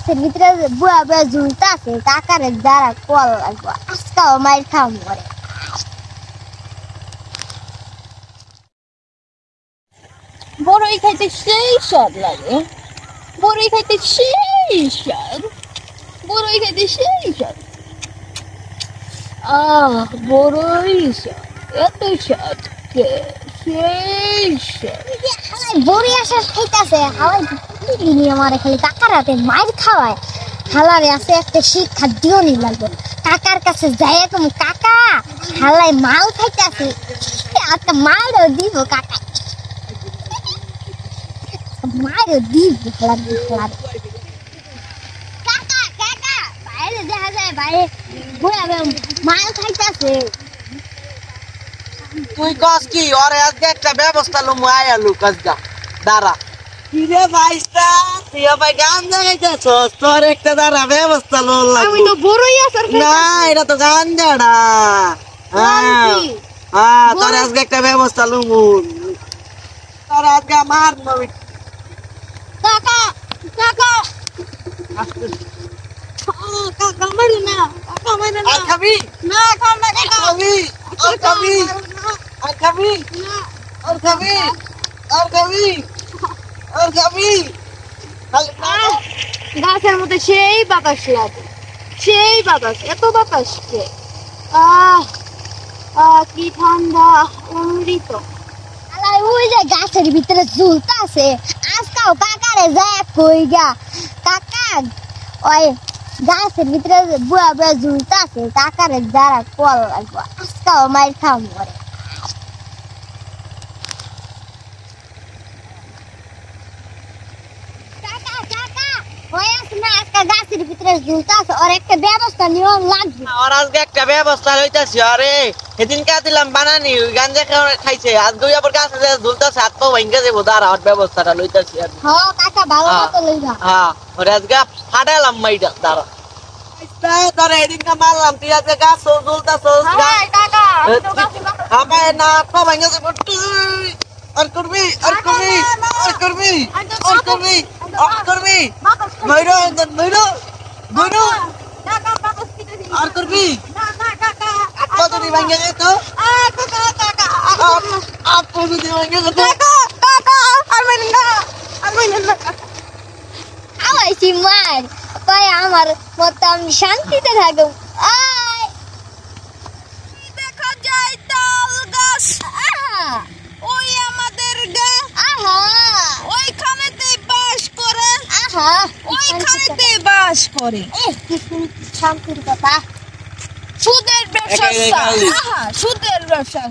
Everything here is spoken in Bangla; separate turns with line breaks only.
গাছের ভিতরে বুয়া বুয়া ঝুলতে আছে কাকারে যারা কল লাগবো আজকাও মায়ের খাওয়া মরে
বড়ই খাইতে সেই স্বাদ লাগে বড়ই খাইতে সেই স্বাদ বড়ই খাইতে সেই স্বাদ বড়ই স্বাদ এত স্বাদ সেই স্বাদ
বড়ি আসার খাইতেছে হালাই দিনি আমার খালি কাকার হাতে মায়ের খাওয়ায় হালারে আছে একটা শিক্ষা দিও নি লাগবে কাকার কাছে যাই তুমি কাকা হালাই মাল খাইতেছে একটা মালও দিব কাকা মায়ের দিব হালার হালার কাকা কাকা বাইরে দেখা যায় বাইরে বুয়া মাল খাইতেছে
তুই কস কি ওরে আজকে একটা ব্যবস্থা লমু আয়ালু কাজটা দাঁড়া কিরে ভাইস্তা তুই ভাই গান জাগাইতেছস তোর একটা দাঁড়া ব্যবস্থা লোন লাগবে
আমি তো বড়ই আসার
না এটা তো গান জাড়া হ্যাঁ তোর আজকে একটা ব্যবস্থা লমু তোর আজকে মার নবি
কাকা কাকা কাকা মারি না কাকা মারি না
আর খাবি
না কাকা কাকা
খাবি আর খাবি আর খাবি আর খাবি আর খাবি আর খাবি
গাছের মধ্যে সেই বাতাস লাগে সেই বাতাস এত বাতাস কি ঠান্ডা অমৃত
আলাই ওই যে গাছের ভিতরে ঝুলতে আছে আজকাও কাকারে যায় কই গা কাকা ওই গাছের ভিতরে বুয়া বুয়া ঝুলতে আছে কাকারে যারা কল লাগবো আজকাও মায়ের খাওয়া মরে কাকা কাকা ওই আছে না আজকা গাছের ভিতরে ঝুলতে আছে ওর একটা ব্যবস্থা নিয়ে লাগবে
আর আজকে একটা ব্যবস্থা লইতাছি আরে সেদিন কা দিলাম বানানি গাঞ্জা খাইছে আজকে আবার কাছে ঝুলতাছে হাত পা ভাঙ্গা যাবো দাঁড়া আর ব্যবস্থাটা লইতাছি আর
হ্যাঁ কাকা ভালো মতো লইবা
হ্যাঁ ওরে আজকে ফাটাইলাম মাইটা দাঁড়া তোরে এদিন কা মারলাম তুই আজকে গাছ ঝুলতাছস
কাকা
আমার না পা ভাঙ্গা যাবো আর করবি আর করবি আর করবি আর করবি আর করবি ময়ূর ময়ূর ময়ূর আর করবি কত দি ভাঙ্গা যায় তো আপু যদি ভাঙ্গা যেত
আওয়াইছি মার কয় আমার মতো আমি শান্তিতে থাকব
দেখা যায় তাল গাছ ওই আমাদের গা ওইখানেতে বাস করে ওইখানেতে বাস করে
কি শান্তির কথা
সুদের ব্যবসা সুদের ব্যবসা